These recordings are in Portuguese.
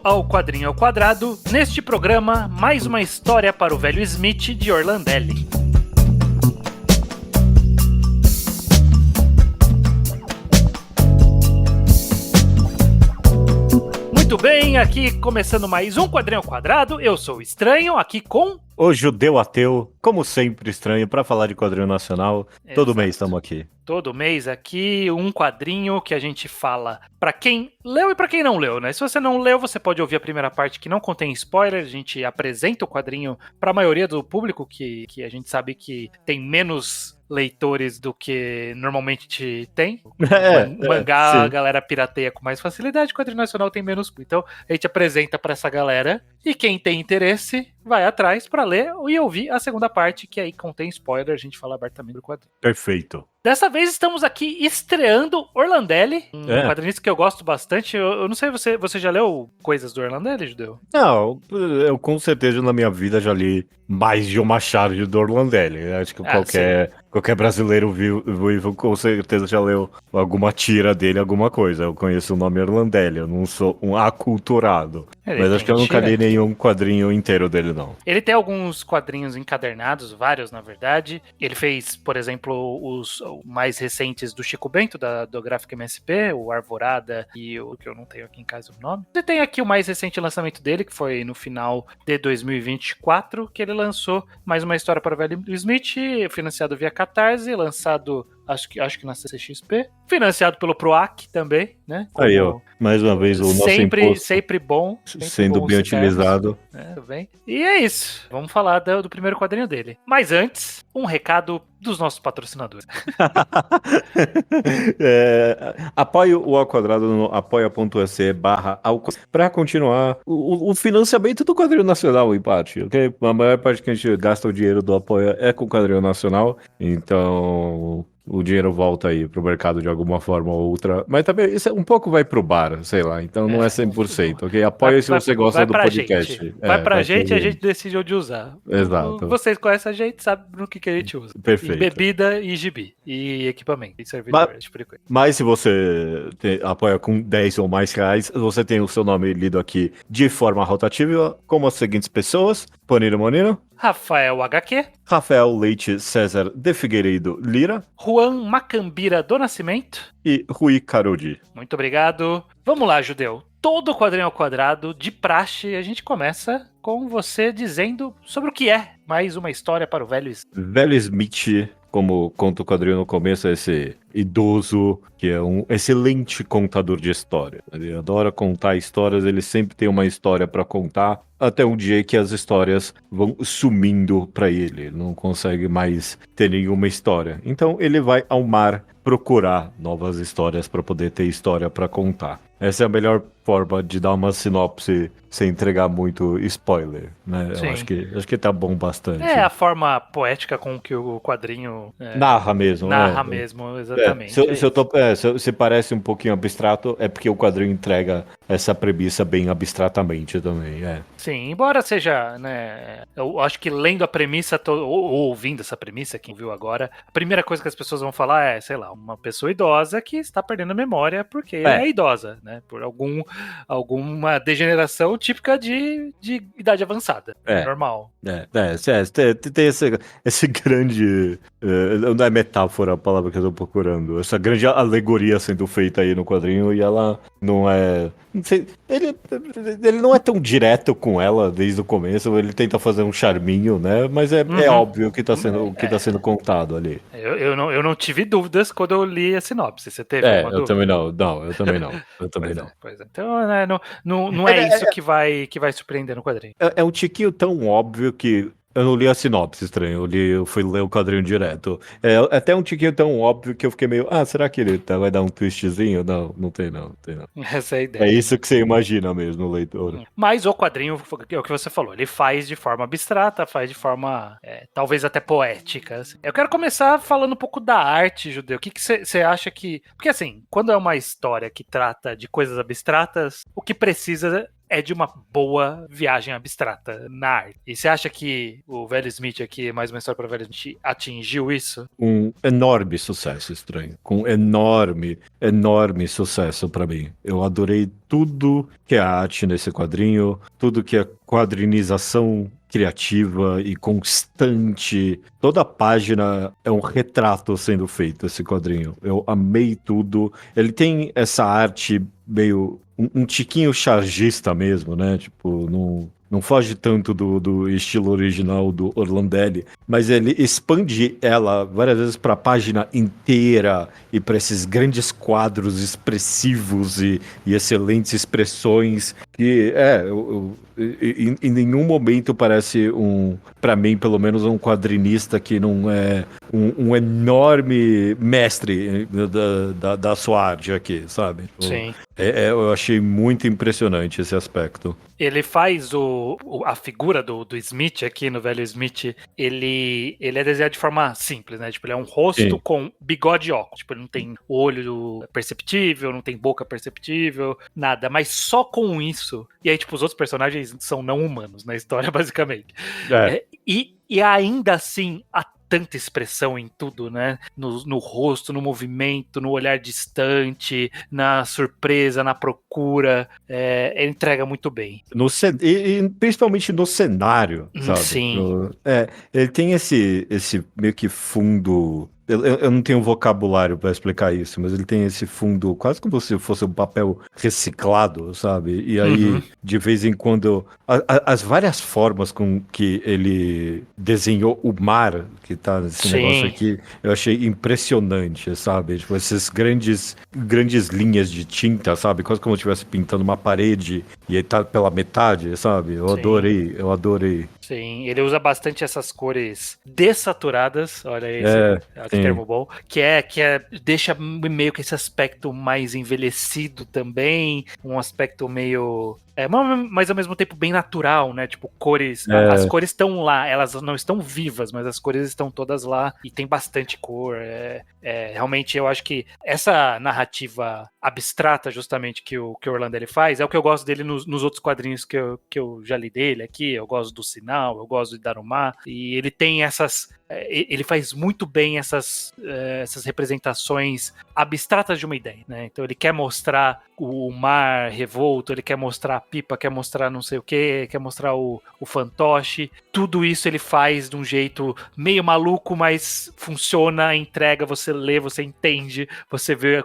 Bem-vindo ao Quadrinho ao Quadrado. Neste programa, mais uma história para o velho Smith de Orlandelli. Muito bem, aqui começando mais um Quadrinho ao Quadrado. Eu sou o Estranho, aqui com... O judeu ateu, como sempre estranho, para falar de quadrinho nacional. Exato. Todo mês estamos aqui. Todo mês aqui, um quadrinho que a gente fala pra quem leu e pra quem não leu, né? Se você não leu, você pode ouvir a primeira parte que não contém spoiler. A gente apresenta o quadrinho pra maioria do público, que a gente sabe que tem menos leitores do que normalmente tem. Mangá, sim. A galera pirateia com mais facilidade, o quadrinho nacional tem menos. Então, a gente apresenta pra essa galera. E quem tem interesse, vai atrás pra ler e ouvir a segunda parte, que aí contém spoiler, a gente fala abertamente do quadrinho. Perfeito. Dessa vez estamos aqui estreando Orlandelli, um quadrinista que eu gosto bastante. Eu não sei, você já leu coisas do Orlandelli, Judeu? Não, eu com certeza na minha vida já li mais de uma charge do Orlandelli. Acho que qualquer brasileiro vivo com certeza já leu alguma tira dele, alguma coisa. Eu conheço o nome Orlandelli, eu não sou um aculturado. Mas acho que eu nunca li nenhum quadrinho inteiro dele, não. Ele tem alguns quadrinhos encadernados, vários na verdade. Ele fez, por exemplo, os mais recentes do Chico Bento, do Gráfico MSP, o Arvorada e o que eu não tenho aqui em casa o nome. Você tem aqui o mais recente lançamento dele, que foi no final de 2024, que ele lançou mais uma história para o velho Smith, financiado via Catarse, lançado... Acho que na CCXP. Financiado pelo PROAC também, né? Como aí, ó. Mais uma vez o nosso imposto. Sempre bom. Sendo bem utilizado. Tudo bem. E é isso. Vamos falar do primeiro quadrinho dele. Mas antes, um recado dos nossos patrocinadores. Apoie o Ao Quadrado no apoia.se/ao para continuar o financiamento do quadrinho nacional, em parte. Okay? A maior parte que a gente gasta o dinheiro do apoio é com o quadrinho nacional. Então... o dinheiro volta aí pro mercado de alguma forma ou outra. Mas também isso um pouco vai pro bar, sei lá. Então não é 100%, ok? Apoia se você gosta do podcast. Gente. Vai pra gente e a gente decide onde usar. Exato. Vocês conhecem a gente, sabem no que a gente usa. Perfeito. E bebida e gibi. E equipamento. E servidor, tipo de coisa. Mas se você apoia com 10 ou mais reais, você tem o seu nome lido aqui de forma rotativa, como as seguintes pessoas. Panino Monino. Rafael HQ. Rafael Leite César de Figueiredo Lira. Juan Macambira do Nascimento. E Rui Carodi. Muito obrigado. Vamos lá, Judeu. Todo quadrinho ao quadrado, de praxe, a gente começa com você dizendo sobre o que é mais uma história para o velho Smith. Velho Smith, como conta o quadrinho no começo, é esse idoso que é um excelente contador de história. Ele adora contar histórias, ele sempre tem uma história para contar, até um dia que as histórias vão sumindo para ele. Ele não consegue mais ter nenhuma história. Então ele vai ao mar procurar novas histórias para poder ter história para contar. Essa é a melhor forma de dar uma sinopse sem entregar muito spoiler, né? Sim. Eu acho que tá bom bastante. É a forma poética com que o quadrinho narra mesmo. Narra mesmo, exatamente. Se parece um pouquinho abstrato, é porque o quadrinho entrega essa premissa bem abstratamente também, Sim, embora seja, né, eu acho que lendo a premissa, ou ouvindo essa premissa, quem viu agora, a primeira coisa que as pessoas vão falar é, sei lá, uma pessoa idosa que está perdendo a memória porque é idosa, né, por alguma degeneração típica de idade avançada, normal. Tem esse grande, não é metáfora a palavra que eu tô procurando, essa grande alegoria sendo feita aí no quadrinho e ela não é... Não sei, ele não é tão direto com ela desde o começo, ele tenta fazer um charminho, né? Mas é óbvio o que tá sendo contado ali. Eu não tive dúvidas quando eu li a sinopse. Você teve alguma dúvida? Também não. Eu também não. Pois é. Então, né, não é isso que vai surpreender no quadrinho. É um tiquinho tão óbvio que eu não li a sinopse, estranho. Eu fui ler o quadrinho direto. É até um tiquinho tão óbvio que eu fiquei meio... será que ele vai dar um twistzinho? Não tem não. Essa é a ideia. É isso que você imagina mesmo, leitor. Mas o quadrinho, é o que você falou, ele faz de forma abstrata, faz de forma talvez até poética. Assim. Eu quero começar falando um pouco da arte, Judeu. O que você acha que... Porque assim, quando é uma história que trata de coisas abstratas, o que precisa é de uma boa viagem abstrata na arte. E você acha que o Velho Smith aqui, mais uma história para o Velho Smith, atingiu isso? Um enorme sucesso, Estranho. Com enorme, enorme sucesso pra mim. Eu adorei tudo que é arte nesse quadrinho, tudo que é quadrinização criativa e constante. Toda página é um retrato sendo feito, esse quadrinho. Eu amei tudo. Ele tem essa arte meio... um tiquinho chargista mesmo, né? Tipo, não foge tanto do estilo original do Orlandelli, mas ele expande ela várias vezes para a página inteira e para esses grandes quadros expressivos e excelentes expressões que em nenhum momento parece para mim pelo menos um quadrinista que não é um enorme mestre da sua arte aqui, sabe? Sim. Eu achei muito impressionante esse aspecto. Ele faz a figura do Smith aqui no Velho Smith, ele é desenhado de forma simples, né? Tipo, ele é um rosto Sim. com bigode e óculos. Tipo, ele não tem olho perceptível, não tem boca perceptível, nada. Mas só com isso. E aí, tipo, os outros personagens são não humanos na história, basicamente. E ainda assim, tanta expressão em tudo, né? No rosto, no movimento, no olhar distante, na surpresa, na procura. Ele entrega muito bem. Principalmente no cenário, sabe? Sim. Ele tem esse meio que fundo. Eu não tenho vocabulário para explicar isso, mas ele tem esse fundo quase como se fosse um papel reciclado, sabe? E aí, de vez em quando, as várias formas com que ele desenhou o mar, que tá nesse negócio aqui, eu achei impressionante, sabe? Tipo, essas grandes linhas de tinta, sabe? Quase como se estivesse pintando uma parede e aí tá pela metade, sabe? Eu adorei. Sim, ele usa bastante essas cores dessaturadas, olha esse termo bom, que deixa meio que esse aspecto mais envelhecido também, um aspecto meio... mas ao mesmo tempo bem natural, né? Tipo, cores. As cores estão lá, elas não estão vivas, mas as cores estão todas lá e tem bastante cor. Realmente, eu acho que essa narrativa abstrata, justamente, que o Orlando ele faz, é o que eu gosto dele nos outros quadrinhos que eu já li dele aqui. Eu gosto do Sinal, eu gosto de Daruma, e ele tem ele faz muito bem essas representações abstratas de uma ideia, né? Então ele quer mostrar o mar revolto, ele quer mostrar a pipa, quer mostrar não sei o que, quer mostrar o fantoche. Tudo isso ele faz de um jeito meio maluco, mas funciona, entrega, você lê, você entende, você vê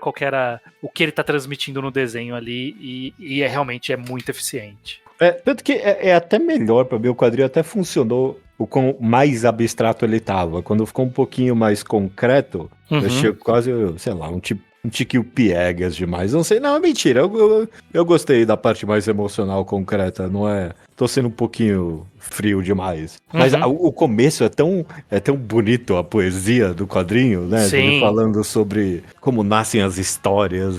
o que ele tá transmitindo no desenho ali e realmente muito eficiente. Tanto que é até melhor para mim, o quadrinho até funcionou o quão mais abstrato ele tava. Quando ficou um pouquinho mais concreto, eu achei quase, sei lá, um tiquinho piegas demais. Não sei, não, é mentira. Eu gostei da parte mais emocional, concreta, não é? Tô sendo um pouquinho frio demais. Mas o começo é tão bonito, a poesia do quadrinho, né? Sim. Ele falando sobre como nascem as histórias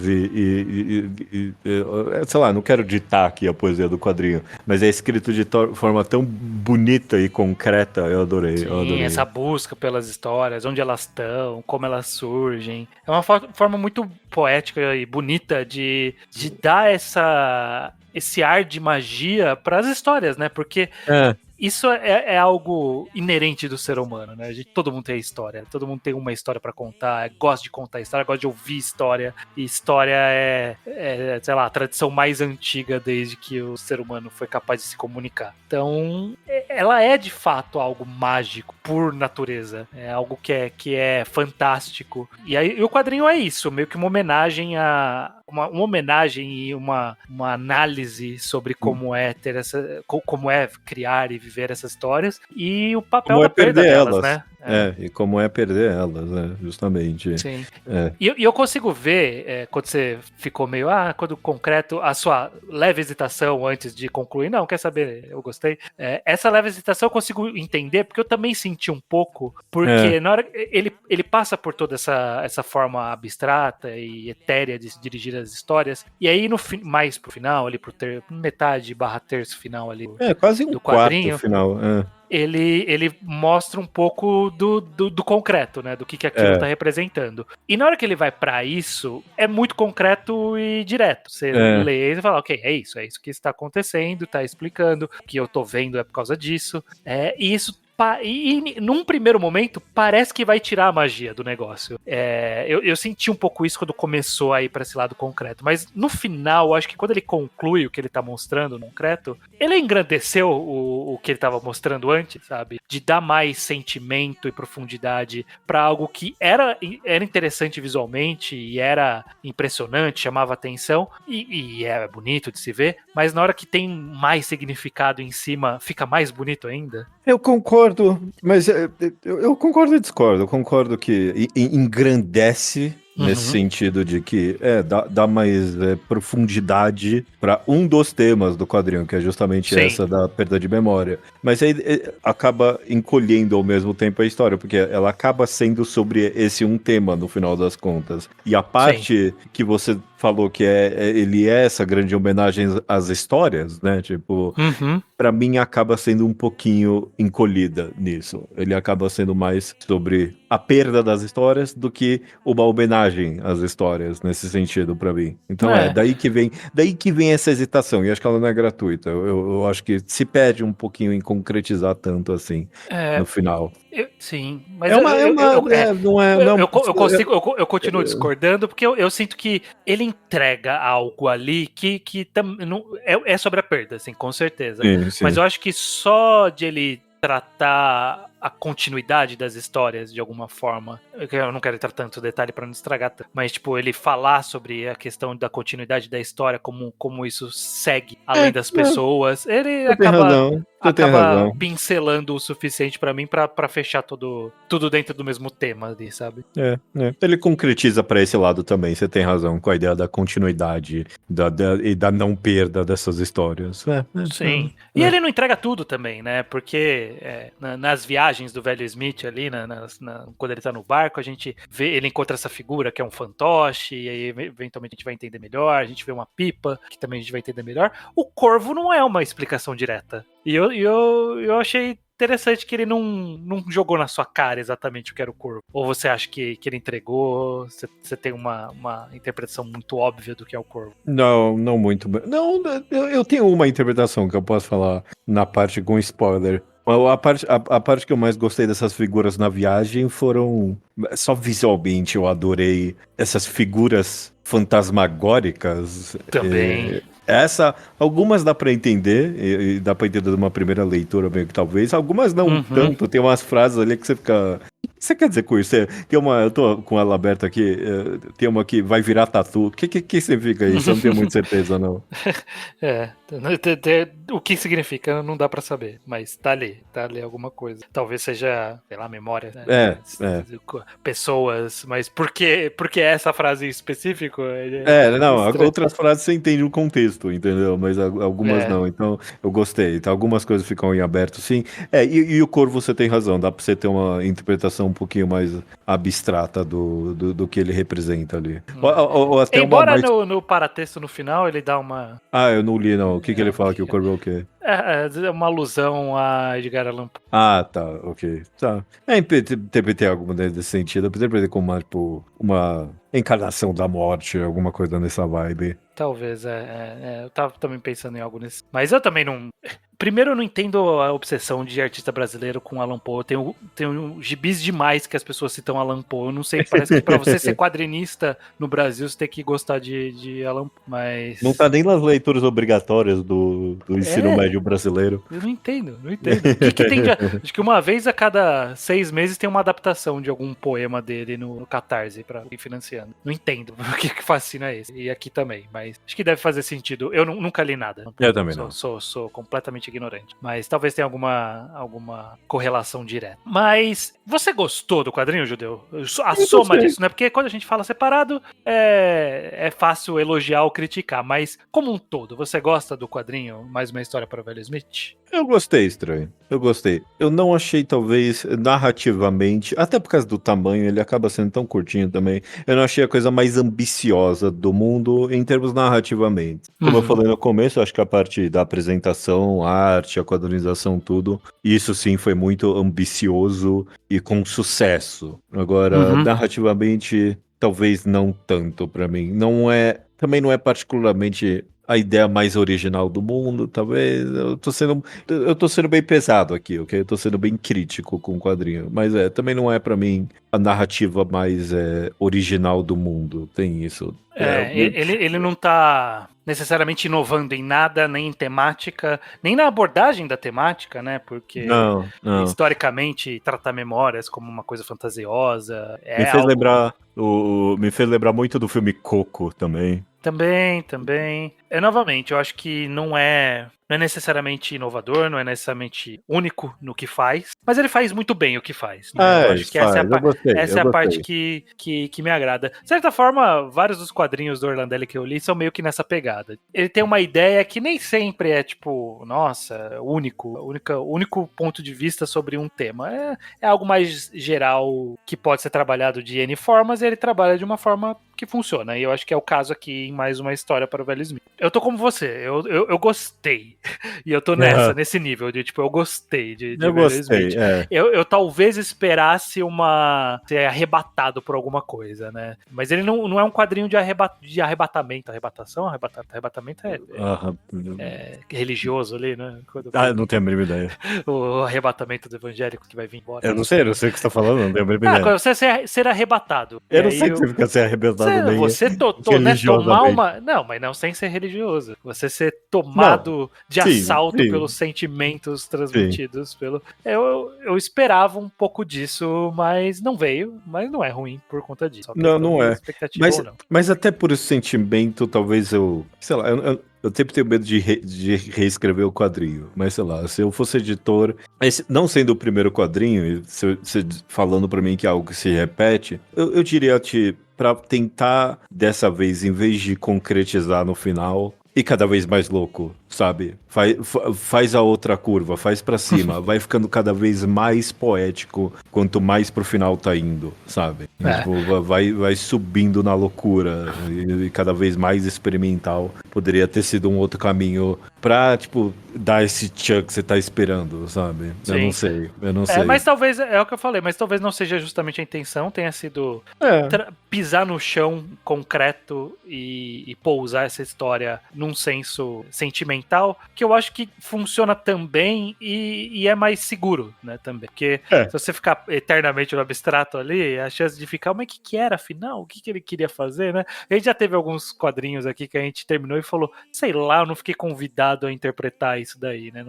sei lá, não quero ditar aqui a poesia do quadrinho, mas é escrito de forma tão bonita e concreta, eu adorei. Sim, essa busca pelas histórias, onde elas estão, como elas surgem. É uma forma muito poética e bonita de dar esse ar de magia para as histórias, né? Porque isso é algo inerente do ser humano, né? Todo mundo tem história, todo mundo tem uma história pra contar, gosta de contar história, gosta de ouvir história, e história sei lá, a tradição mais antiga desde que o ser humano foi capaz de se comunicar. Então, ela é de fato algo mágico por natureza, é algo que é fantástico. E aí o quadrinho é isso, meio que uma homenagem uma homenagem e uma análise sobre como é como é criar e viver essas histórias e o papel da perda delas, né? E como é perder elas, né? Justamente. Sim. E eu consigo ver, quando você ficou meio, quando concreto, a sua leve hesitação antes de concluir, não, quer saber, eu gostei. Essa leve hesitação eu consigo entender, porque eu também senti um pouco, porque na hora ele passa por toda essa forma abstrata e etérea de se dirigir as histórias, e aí mais pro final, ali pro metade / terço final ali quase um do quadrinho, quarto final. ele mostra um pouco do concreto, né? Do que aquilo tá representando. E na hora que ele vai pra isso, é muito concreto e direto. Você lê e fala, ok, é isso que está acontecendo, tá explicando, o que eu tô vendo é por causa disso. E isso e num primeiro momento, parece que vai tirar a magia do negócio. Eu senti um pouco isso quando começou a ir pra esse lado concreto. Mas no final, acho que quando ele conclui o que ele tá mostrando no concreto, ele engrandeceu o que ele tava mostrando antes, sabe? De dar mais sentimento e profundidade pra algo que era interessante visualmente e era impressionante, chamava atenção e é bonito de se ver, mas na hora que tem mais significado em cima, fica mais bonito ainda. Eu concordo, mas eu concordo e discordo. Eu concordo que engrandece nesse sentido de que dá mais profundidade para um dos temas do quadrinho, que é justamente essa da perda de memória. Mas aí acaba encolhendo ao mesmo tempo a história, porque ela acaba sendo sobre esse um tema no final das contas. E a parte que você falou que ele é essa grande homenagem às histórias, né? Tipo, pra mim acaba sendo um pouquinho encolhida nisso. Ele acaba sendo mais sobre a perda das histórias do que uma homenagem às histórias, nesse sentido, pra mim. Então daí que vem essa hesitação, e acho que ela não é gratuita. Eu acho que se perde um pouquinho em concretizar tanto assim no final. Sim, mas eu continuo discordando, porque eu sinto que ele entrega algo ali que é sobre a perda, assim, com certeza. Sim. Mas eu acho que só de ele tratar a continuidade das histórias de alguma forma, eu não quero entrar tanto detalhe para não estragar tanto, mas tipo, ele falar sobre a questão da continuidade da história, como isso segue além das pessoas, ele acaba pincelando o suficiente para mim para fechar tudo dentro do mesmo tema ali, sabe? Ele concretiza para esse lado também, você tem razão, com a ideia da continuidade e da não perda dessas histórias. Sim. E ele não entrega tudo também, né? Porque nas viagens do velho Smith ali, quando ele tá no barco, a gente vê, ele encontra essa figura que é um fantoche, e aí eventualmente a gente vai entender melhor, a gente vê uma pipa, que também a gente vai entender melhor. O corvo não é uma explicação direta. E eu achei interessante que ele não jogou na sua cara exatamente o que era o corvo. Ou você acha que ele entregou? Você tem uma interpretação muito óbvia do que é o corvo? Não muito. Não, eu tenho uma interpretação que eu posso falar na parte com spoiler. A parte que eu mais gostei dessas figuras na viagem foram. Só visualmente eu adorei essas figuras fantasmagóricas. Também. Algumas dá pra entender, e dá pra entender de uma primeira leitura, meio que talvez. Algumas não tanto, tem umas frases ali que você fica. O que você quer dizer com isso? Eu tô com ela aberta aqui, tem uma que vai virar tatu. O que significa isso? Eu não tenho muita certeza, não. O que significa não dá pra saber, mas tá ali alguma coisa. Talvez seja, sei lá, memória, né? Pessoas, mas por que essa frase em específico? Outras frases você entende o contexto, entendeu? Mas algumas não, então eu gostei. Então, algumas coisas ficam em aberto, sim. E o corvo, você tem razão, dá pra você ter uma interpretação um pouquinho mais abstrata do que ele representa ali. Ou até embora no paratexto no final ele dá uma... eu não li, não. O que ele fala que o corvo é o quê? É uma alusão a Edgar Allan Poe. Tá, ok. Tá. Interpretei alguma desse sentido. Eu interpretei como uma encarnação da morte, alguma coisa nessa vibe. Talvez, eu tava também pensando em algo nesse. Mas eu também não... Primeiro, eu não entendo a obsessão de artista brasileiro com Allan Poe. Tem gibis demais que as pessoas citam Allan Poe. Eu não sei, parece que pra você ser quadrinista no Brasil, você tem que gostar de Allan Poe, mas... Não tá nem nas leituras obrigatórias do ensino médio brasileiro. Eu não entendo. O que tem de... Acho que uma vez a cada 6 meses tem uma adaptação de algum poema dele no Catarse pra ir financiando. Não entendo o que fascina esse. E aqui também, mas acho que deve fazer sentido. Eu nunca li nada. Eu também não. Sou completamente ignorante. Mas talvez tenha alguma correlação direta. Mas você gostou do quadrinho, Judeu? A soma disso, né? Porque quando a gente fala separado, é fácil elogiar ou criticar. Mas como um todo, você gosta do quadrinho? Mais uma história para Velho Smith? Eu gostei, Estranho. Eu gostei. Eu não achei, talvez, narrativamente, até por causa do tamanho, ele acaba sendo tão curtinho também. Eu não achei a coisa mais ambiciosa do mundo em termos narrativamente. Como eu Uhum. falei no começo, eu acho que a parte da apresentação, a arte, a quadrinização, tudo, isso sim foi muito ambicioso e com sucesso. Agora, Uhum. narrativamente, talvez não tanto pra mim. Não é, também não é particularmente a ideia mais original do mundo, talvez. Eu tô sendo bem pesado aqui, ok? Eu tô sendo bem crítico com o quadrinho. Mas também não é pra mim a narrativa mais original do mundo. Tem isso. Ele não tá necessariamente inovando em nada, nem em temática, nem na abordagem da temática, né? Porque Não, não. historicamente tratar memórias como uma coisa fantasiosa Me é fez algo. lembrar me fez lembrar muito do filme Coco também. Também. Novamente, eu acho que não é necessariamente inovador, não é necessariamente único no que faz, mas ele faz muito bem o que faz, né? Eu acho Isso que essa é faz. Eu gostei, essa eu é a parte gostei. que me agrada. De certa forma, vários dos quadrinhos do Orlandelli que eu li são meio que nessa pegada. Ele tem uma ideia que nem sempre é tipo, nossa, único ponto de vista sobre um tema. É algo mais geral que pode ser trabalhado de N formas e ele trabalha de uma forma que funciona. E eu acho que é o caso aqui em mais uma história para o Velho Smith. Eu tô como você, eu gostei. E eu tô Aham. nesse nível de, tipo, eu gostei de Eu Velho gostei, Smith. é. Eu talvez esperasse ser arrebatado por alguma coisa, né? Mas ele não é um quadrinho de arrebatamento. Arrebatamento Aham. é religioso ali, né? Ah, eu não tenho a mínima ideia. O arrebatamento do evangélico que vai vir embora. Eu não sei o que você tá falando, não tenho a mínima ideia. Quando você ser arrebatado. E Eu não sei aí que você fica sendo arrebentado nem você né, tomar religiosamente. uma. Não, mas não sem ser religioso. Você ser Não, tomado de sim, assalto pelos sim, sentimentos sim. transmitidos pelo. Eu esperava um pouco disso, mas não veio. Mas não é ruim por conta disso. Só Não, questão não de é. expectativa Mas, ou não. mas até por esse sentimento, talvez sei lá, eu sempre tenho medo de reescrever o quadrinho. Mas sei lá, se eu fosse editor, não sendo o primeiro quadrinho, e você falando pra mim que é algo que se repete, eu diria pra tentar dessa vez, em vez de concretizar no final, e cada vez mais louco, sabe? Faz a outra curva, faz pra cima, vai ficando cada vez mais poético quanto mais pro final tá indo, sabe? E, É. tipo, vai subindo na loucura e cada vez mais experimental. Poderia ter sido um outro caminho pra, tipo, dar esse tchan que você tá esperando, sabe? Eu não Sim. sei, eu não Mas sei. talvez, é o que eu falei, mas talvez não seja justamente a intenção, tenha sido É, pisar no chão concreto e pousar essa história num senso sentimental, que eu acho que funciona também e é mais seguro, né, também. Porque é. se você ficar eternamente no abstrato ali, a chance de ficar, mas o que era afinal? O que ele queria fazer, né? A gente já teve alguns quadrinhos aqui que a gente terminou e falou, sei lá, eu não fiquei convidado a interpretar isso daí, né?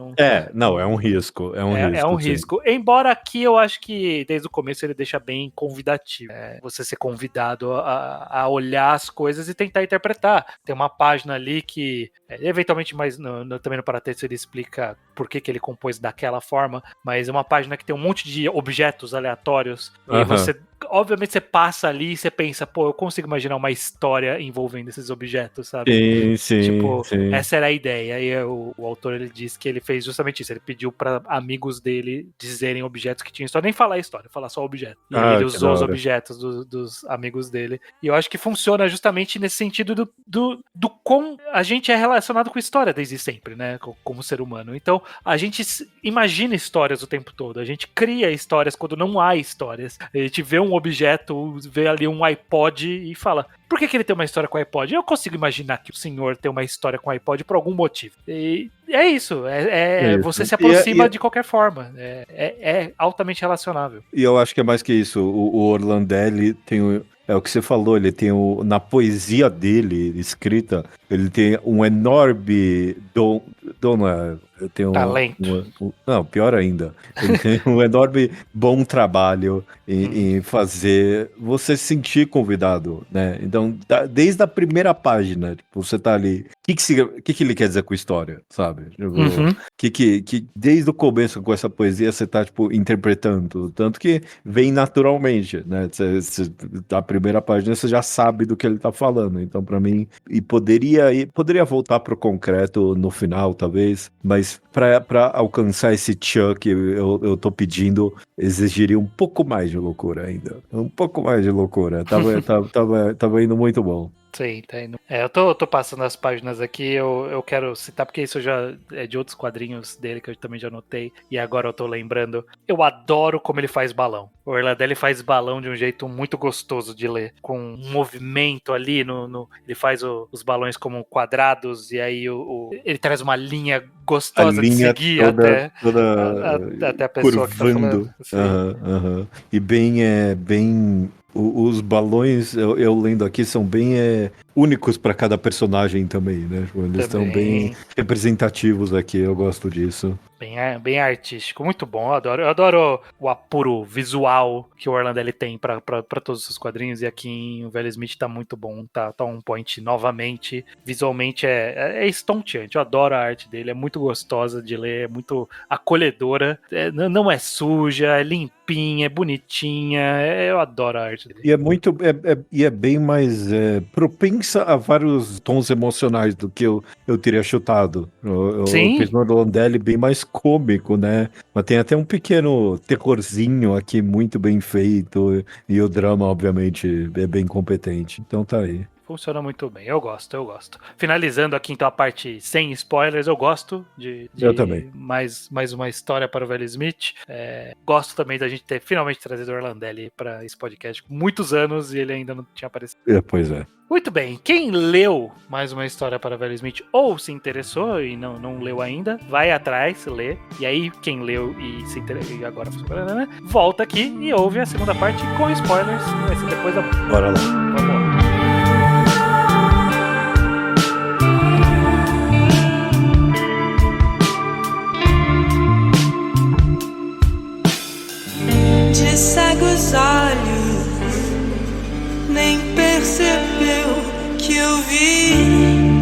Não, é um risco, É um sim. risco. Embora aqui eu acho que desde o começo ele deixa bem convidativo. Você ser convidado a olhar as coisas e tentar interpretar. Tem uma página ali que, eventualmente, mais também no paratexto ele explica por que ele compôs daquela forma, mas é uma página que tem um monte de objetos aleatórios e Aham. você. Obviamente você passa ali e você pensa, pô, eu consigo imaginar uma história envolvendo esses objetos, sabe? Sim, sim, Tipo, sim. essa era a ideia. E o autor ele disse que ele fez justamente isso. Ele pediu para amigos dele dizerem objetos que tinham história, nem falar a história, falar só objeto. E aí ele Ah, que da usou os hora. objetos dos amigos dele. E eu acho que funciona justamente nesse sentido do como a gente é relacionado com história desde sempre, né? Como ser humano. Então, a gente imagina histórias o tempo todo. A gente cria histórias quando não há histórias. A gente vê um objeto, vê ali um iPod e fala: por que ele tem uma história com o iPod? Eu consigo imaginar que o senhor tem uma história com o iPod por algum motivo. E é isso. É Você isso. se aproxima de qualquer forma. É altamente relacionável. E eu acho que é mais que isso. O Orlandelli tem é o que você falou, ele tem na poesia dele, escrita, ele tem um enorme não é, tem Talento. não, pior ainda, ele tem um enorme bom trabalho em fazer você se sentir convidado, né? Então, desde a primeira página, tipo, você tá ali, o que ele quer dizer com história, sabe? Tipo, Uhum. que desde o começo com essa poesia você tá, tipo, interpretando, tanto que vem naturalmente, né? A primeira página você já sabe do que ele tá falando, então pra mim, e poderia voltar pro concreto no final, talvez, mas Mas pra alcançar esse Chuck, eu tô pedindo, exigiria um pouco mais de loucura ainda. Um pouco mais de loucura. Tava indo muito bom. Sim, tá indo. Eu tô passando as páginas aqui, eu quero citar, porque isso já é de outros quadrinhos dele que eu também já notei, e agora eu tô lembrando. Eu adoro como ele faz balão. O Orlandelli faz balão de um jeito muito gostoso de ler, com um movimento ali, ele faz os balões como quadrados, e aí ele traz uma linha A gostosa de linha seguir toda até a pessoa que tá falando. curvando. Assim. E bem. Os balões, eu lendo aqui, são bem únicos para cada personagem também, né? Tipo, eles estão bem Também. representativos aqui, eu gosto disso. Bem artístico, muito bom. Eu adoro o apuro visual que o Orlandelli tem pra todos os seus quadrinhos. E aqui em O Velho Smith tá muito bom. Tá on point novamente. Visualmente é estonteante. Eu adoro a arte dele. É muito gostosa de ler, é muito acolhedora. Não é suja, é limpinha, é bonitinha. Eu adoro a arte dele. E é muito. E é bem mais propensa a vários tons emocionais do que eu teria chutado. Eu Sim, fiz no Orlandelli bem mais cômico, né? Mas tem até um pequeno terrorzinho aqui muito bem feito. E o drama, obviamente, é bem competente. Então tá aí. funciona muito bem, eu gosto. Finalizando aqui então a parte sem spoilers, eu gosto Eu também. de mais uma história para o Velho Smith. Gosto também da gente ter finalmente trazido o Orlandelli para esse podcast com muitos anos e ele ainda não tinha aparecido. Pois é. Muito bem, quem leu mais uma história para o Velho Smith ou se interessou e não leu ainda, vai atrás, lê. E aí, quem leu e se interessou e agora né, volta aqui e ouve a segunda parte com spoilers. Vai ser depois da. Bora lá. Vamos lá. De cegos olhos, nem percebeu que eu vi.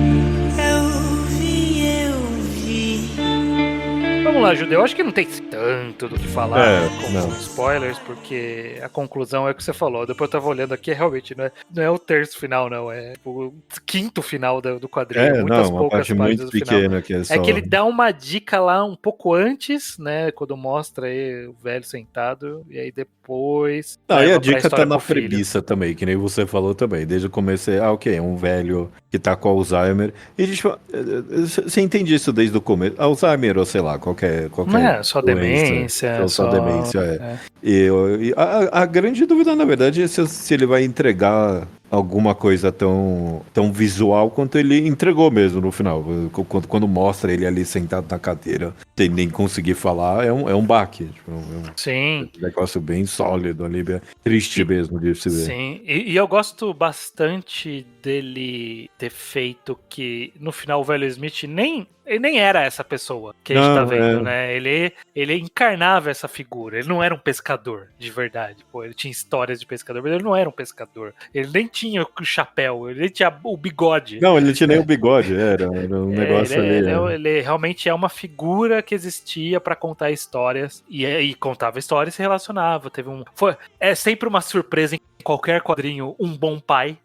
Vamos lá, Judeu. Acho que não tem tanto do que falar com não. spoilers, porque a conclusão é o que você falou. Depois eu tava olhando aqui, realmente não é o terço final, não. É o quinto final do quadrinho. Muitas uma poucas parte páginas muito do final. pequena que é só. É que ele dá uma dica lá um pouco antes, né? Quando mostra aí o velho sentado, e aí depois. Não, e a leva pra dica tá história na pro filho. premissa também, que nem você falou também. Desde o começo, ok, é um velho que tá com Alzheimer. E tipo, você entende isso desde o começo? Alzheimer ou sei lá, qualquer Não é só doença, demência, só demência, é. E a grande dúvida, na verdade, é se ele vai entregar alguma coisa tão visual quanto ele entregou mesmo no final. Quando mostra ele ali sentado na cadeira, sem nem conseguir falar, é um baque. Tipo, Sim. um negócio bem sólido ali, bem triste mesmo de se ver. Sim, e eu gosto bastante dele ter feito que no final o velho Smith ele nem era essa pessoa que a gente tá vendo, né? Ele encarnava essa figura. Ele não era um pescador de verdade. Pô, ele tinha histórias de pescador, mas ele não era um pescador. Ele nem tinha o chapéu, ele nem tinha o bigode. Não, ele tinha nem o bigode, era um negócio ali. Ele realmente é uma figura que existia pra contar histórias e contava histórias e se relacionava. É sempre uma surpresa em qualquer quadrinho um bom pai,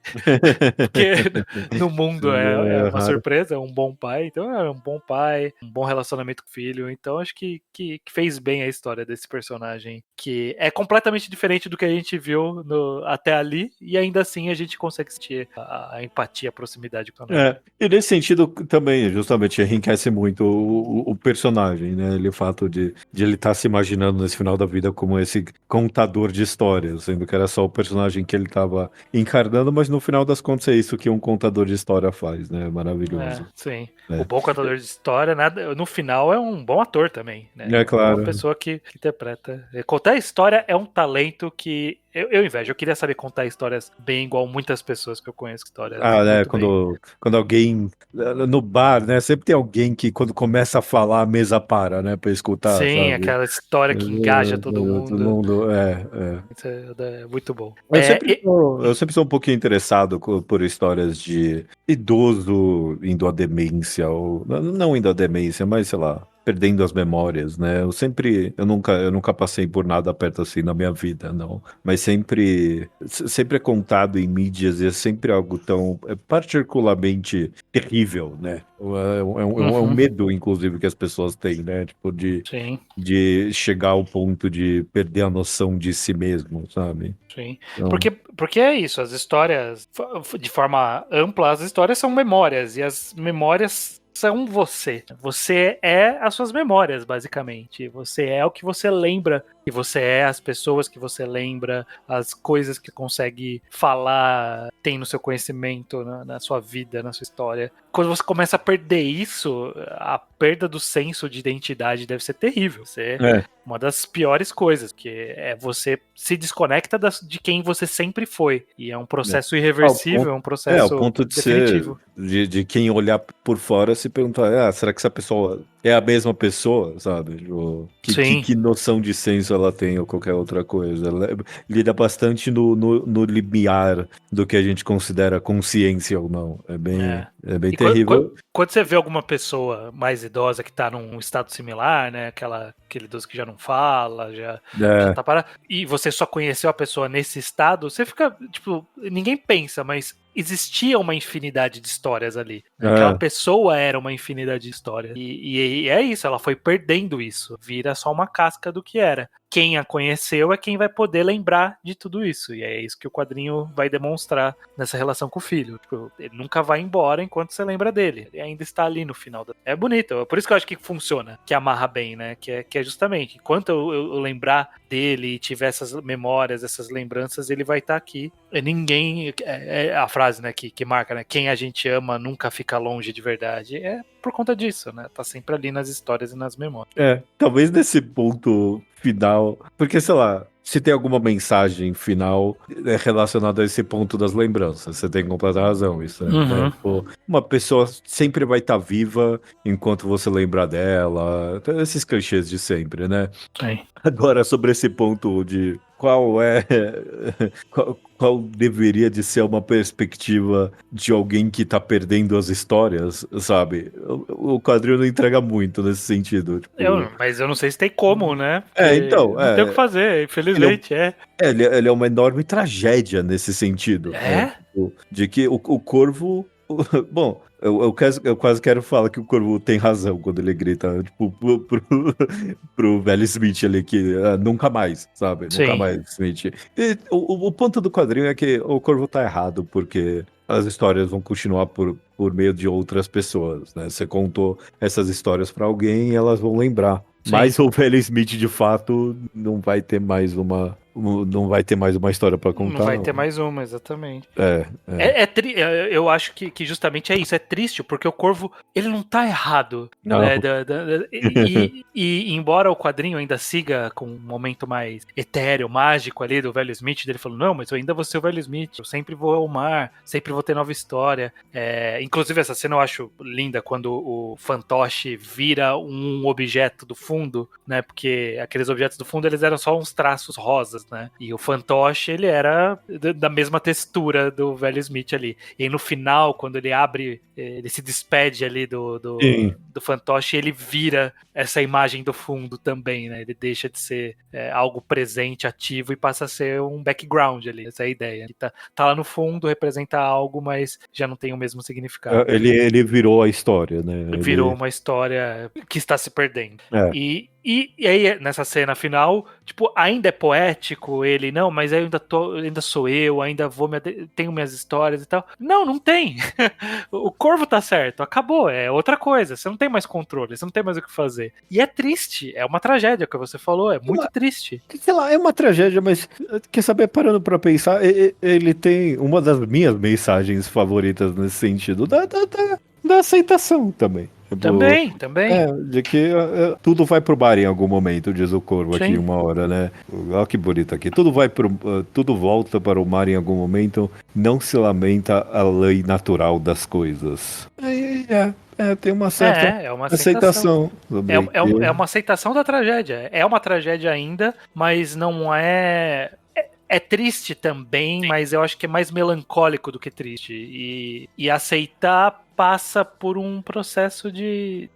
porque no mundo é uma surpresa, é um bom pai, então é um bom pai, um bom relacionamento com o filho, então acho que fez bem a história desse personagem, que é completamente diferente do que a gente viu até ali, e ainda assim a gente consegue sentir a empatia, a proximidade com a E nesse sentido também, justamente, enriquece muito o personagem, né? O fato de ele estar se imaginando nesse final da vida como esse contador de histórias, sendo que era só o personagem que ele estava encarnando, mas no final das contas é isso que um contador de história faz, né? Maravilhoso. Sim. O bom contador de história, no final, é um bom ator também, né? É claro. É uma pessoa que interpreta. Contar história é um talento que eu invejo. Eu queria saber contar histórias bem igual muitas pessoas que eu conheço histórias. Né? Quando alguém no bar, né? Sempre tem alguém que quando começa a falar, a mesa para, né? Pra escutar, Sim, sabe? aquela história que engaja todo mundo. Todo mundo, Isso é muito bom. Eu sempre sou um pouquinho interessado por histórias de idoso indo à demência, ou não indo à demência, mas sei lá, perdendo as memórias, né? Eu nunca passei por nada perto assim na minha vida, não. Mas sempre é contado em mídias e é sempre algo tão particularmente terrível, né? É um Uhum, medo, inclusive, que as pessoas têm, né? Tipo, sim, de chegar ao ponto de perder a noção de si mesmo, sabe? sim. Então, Porque é isso, as histórias, de forma ampla, as histórias são memórias, e as memórias são você. Você é as suas memórias, basicamente. Você é o que você lembra que você é, as pessoas que você lembra, as coisas que consegue falar, tem no seu conhecimento, na sua vida, na sua história. Quando você começa a perder isso, a perda do senso de identidade deve ser terrível. é, Uma das piores coisas, que é você se desconecta de quem você sempre foi. E é um né? processo Ao irreversível, ponto, é um ao processo ponto de ser, definitivo. de quem olhar por fora se perguntar, será que essa pessoa é a mesma pessoa, sabe? Tipo, Sim, que noção de senso ela tem ou qualquer outra coisa. Ela lida bastante no limiar do que a gente considera consciência ou não. é. É bem E terrível. quando você vê alguma pessoa mais idosa que tá num estado similar, né? Aquele idoso que já não fala, já É, tá parado, e você só conheceu a pessoa nesse estado, você fica, tipo, ninguém pensa, mas existia uma infinidade de histórias ali. Né? Aquela é, pessoa era uma infinidade de histórias. E é isso, ela foi perdendo isso. Vira só uma casca do que era. Quem a conheceu é quem vai poder lembrar de tudo isso. E é isso que o quadrinho vai demonstrar nessa relação com o filho. Tipo, ele nunca vai embora enquanto você lembra dele. Ele ainda está ali no final. É bonito. É por isso que eu acho que funciona, que amarra bem, né? Que é justamente, enquanto eu lembrar dele e tiver essas memórias, essas lembranças, ele vai estar aqui. E ninguém. É a frase, né, que marca, né? Quem a gente ama nunca fica longe de verdade. É por conta disso, né? Tá sempre ali nas histórias e nas memórias. talvez nesse ponto final, porque sei lá, se tem alguma mensagem final relacionada a esse ponto das lembranças, você tem completa razão, isso, né? Uhum. Tipo, uma pessoa sempre vai estar viva enquanto você lembrar dela, esses clichês de sempre, né? Sim. Agora, sobre esse ponto de qual deveria de ser uma perspectiva de alguém que tá perdendo as histórias, sabe? O quadrinho não entrega muito nesse sentido, tipo... Mas eu não sei se tem como, né? Porque Então, não tem o que fazer, ele é, um- infelizmente. ele é uma enorme tragédia nesse sentido, né? É? Tipo, de que o Corvo... Bom, eu quase quero falar que o Corvo tem razão quando ele grita, tipo, pro velho Smith ali, que nunca mais, sabe? Nunca Sim. mais, Smith. E o ponto do quadrinho é que o Corvo tá errado, porque as histórias vão continuar por meio de outras pessoas, né? Você contou essas histórias pra alguém e elas vão lembrar. Sim. Mas o velho Smith, de fato, não vai ter mais uma história pra Não contar, vai não. ter mais uma, exatamente. É, é. Eu acho que justamente é isso, é triste, porque o Corvo, ele não tá errado, Não. né, embora o quadrinho ainda siga com um momento mais etéreo, mágico ali do velho Smith, dele falando, não, mas eu ainda vou ser o velho Smith, eu sempre vou ao mar, sempre vou ter nova história. Inclusive essa cena eu acho linda, quando o fantoche vira um objeto do fundo, né, porque aqueles objetos do fundo, eles eram só uns traços rosas, né, e o fantoche, ele era da mesma textura do velho Smith ali. E aí no final, quando ele abre, ele se despede ali Sim. do fantoche, ele vira essa imagem do fundo também, né? Ele deixa de ser algo presente, ativo, e passa a ser um background ali, essa é a ideia. Ele tá lá no fundo, representa algo, mas já não tem o mesmo significado. Ele virou a história, né? Virou uma história que está se perdendo. É. E aí, nessa cena final, tipo, ainda é poético ele, não, mas eu ainda sou eu, ainda tenho minhas histórias e tal. Não, não tem. O Corvo tá certo, acabou, é outra coisa. Você não tem mais controle, você não tem mais o que fazer. E é triste, é uma tragédia que você falou, é muito triste. Sei lá, é uma tragédia, mas quer saber, parando pra pensar, ele tem uma das minhas mensagens favoritas nesse sentido, da aceitação também. Tipo, Também. de que tudo vai pro bar em algum momento, diz o Corvo aqui Sim. uma hora, né? Olha que bonito aqui. Tudo volta para o mar em algum momento, não se lamenta a lei natural das coisas. Tem uma certa É uma aceitação. aceitação sobre É uma aceitação da tragédia. É uma tragédia ainda, mas não é. É triste também, mas eu acho que é mais melancólico do que triste. E aceitar passa por um processo de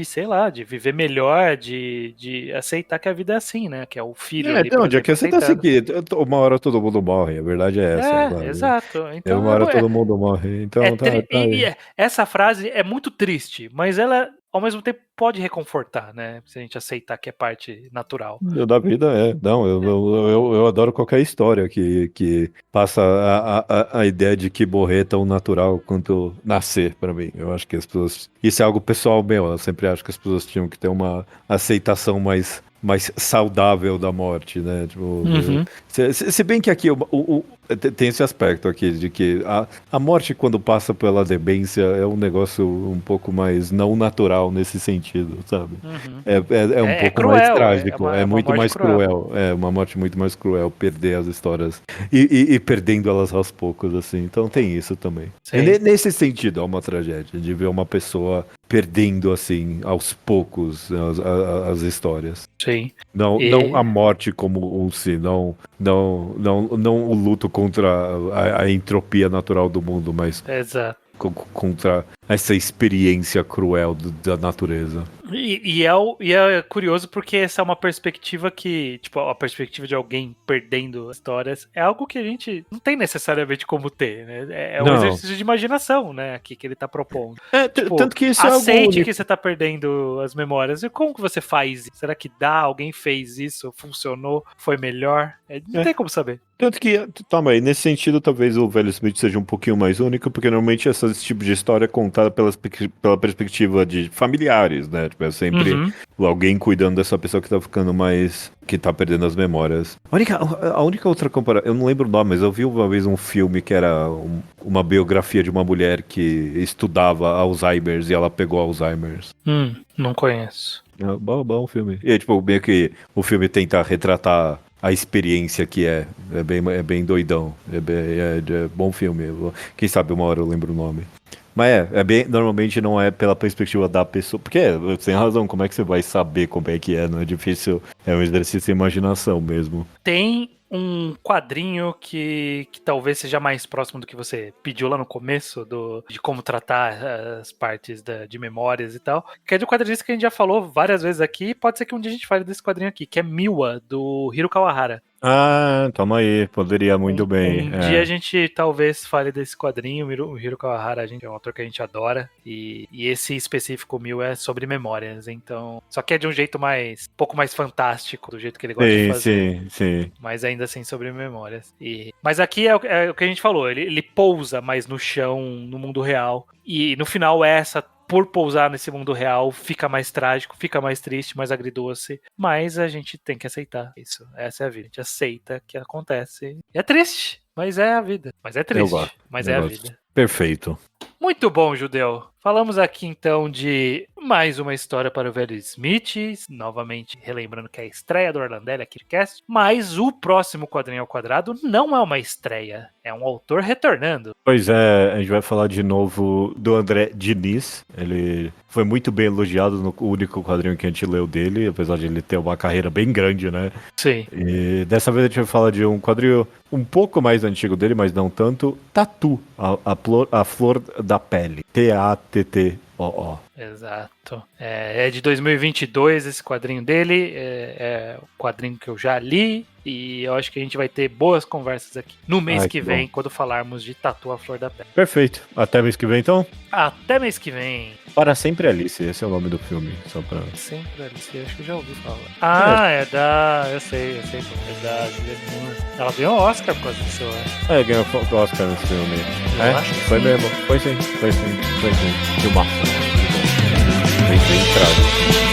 sei lá, de viver melhor, de aceitar que a vida é assim, né? Que é o filho ali, Então, por onde é que exemplo, você tá aceitando. seguindo? Uma hora todo mundo morre, a verdade é essa, sabe? Exato. Uma Então, hora todo mundo morre, então tá aí. essa frase é muito triste, mas ela, ao mesmo tempo, pode reconfortar, né? Se a gente aceitar que é parte natural. Da vida Não, eu adoro qualquer história que passa a ideia de que morrer é tão natural quanto nascer, pra mim. Eu acho que as pessoas. Isso é algo pessoal meu. Eu sempre acho que as pessoas tinham que ter uma aceitação mais saudável da morte, né? Tipo, se bem que aqui tem esse aspecto aqui de que a morte, quando passa pela demência, é um negócio um pouco mais não natural nesse sentido, sabe? É um pouco cruel, mais trágico, é uma muito morte mais cruel. É uma morte muito mais cruel, perder as histórias e perdendo elas aos poucos, assim. Então tem isso também. Sim. Nesse sentido, é uma tragédia de ver uma pessoa perdendo, assim, aos poucos as histórias. Sim. Não a morte como si, não o luto contra a entropia natural do mundo, mas Exato. contra essa experiência cruel da natureza. E é curioso porque essa é uma perspectiva que, tipo, a perspectiva de alguém perdendo histórias é algo que a gente não tem necessariamente como ter, né? É um exercício de imaginação, né, aqui que ele tá propondo. Tipo, tanto que isso é algo aceite único. que você tá perdendo as memórias. E como que você faz? Será que dá? Alguém fez isso? Funcionou? Foi melhor? Não tem como saber. Tanto que, toma aí, nesse sentido, talvez o Velho Smith seja um pouquinho mais único, porque normalmente esse tipo de história é contada pela perspectiva de familiares, né? Tipo, é sempre alguém cuidando dessa pessoa que tá ficando mais... que tá perdendo as memórias. A única outra comparação... Eu não lembro o nome, mas eu vi uma vez um filme que era uma biografia de uma mulher que estudava Alzheimer's e ela pegou Alzheimer's. Não conheço. Bom filme. E, tipo, meio que o filme tenta retratar a experiência que é bem doidão. É bom filme. Quem sabe uma hora eu lembro o nome. Mas normalmente não é pela perspectiva da pessoa. Porque você tem razão, como é que você vai saber como é que é? Não é difícil, é um exercício de imaginação mesmo. Tem um quadrinho que talvez seja mais próximo do que você pediu lá no começo, de como tratar as partes de memórias e tal, que é de um quadrinista que a gente já falou várias vezes aqui, pode ser que um dia a gente fale desse quadrinho aqui, que é Miwa, do Hiro Kawahara. Toma aí, poderia muito bem. Um dia a gente talvez fale desse quadrinho. O Hiro Kawahara é um autor que a gente adora, e esse específico Miwa é sobre memórias, então, só que é de um jeito um pouco mais fantástico, do jeito que ele gosta de fazer. Sim. Mas ainda assim sobre memórias. Mas aqui é o que a gente falou, ele pousa mais no chão, no mundo real, e no final por pousar nesse mundo real, fica mais trágico, fica mais triste, mais agridoce, mas a gente tem que aceitar isso. Essa é a vida. A gente aceita que acontece. É triste, mas é a vida. Mas é triste, mas é a vida. Perfeito. Muito bom, Judeu. Falamos aqui então de mais uma história para o Velho Smith, novamente relembrando que é a estreia do Orlandelli aqui no cast, mas o próximo Quadrinho ao Quadrado não é uma estreia, é um autor retornando. Pois é, a gente vai falar de novo do André Diniz. Ele foi muito bem elogiado no único quadrinho que a gente leu dele, apesar de ele ter uma carreira bem grande, né? Sim. E dessa vez a gente vai falar de um quadrinho um pouco mais antigo dele, mas não tanto, Tatu, a Flor da Pele, T-A-T-T-O-O. Exato. É de 2022 esse quadrinho dele, é o quadrinho que eu já li, e eu acho que a gente vai ter boas conversas aqui no mês que vem, quando falarmos de Tatu, a Flor da Pele. Perfeito. Até mês que vem, então? Até mês que vem. Para Sempre Alice, esse é o nome do filme. Só pra... Sempre Alice, acho que eu já ouvi falar. É da... Eu sei, é da Juliette Moore. Ela ganhou o Oscar por causa disso, eu acho. Ganhou o Oscar nesse filme. Eu acho que foi sim. mesmo. Foi sim. Filmaço. Bem trágico.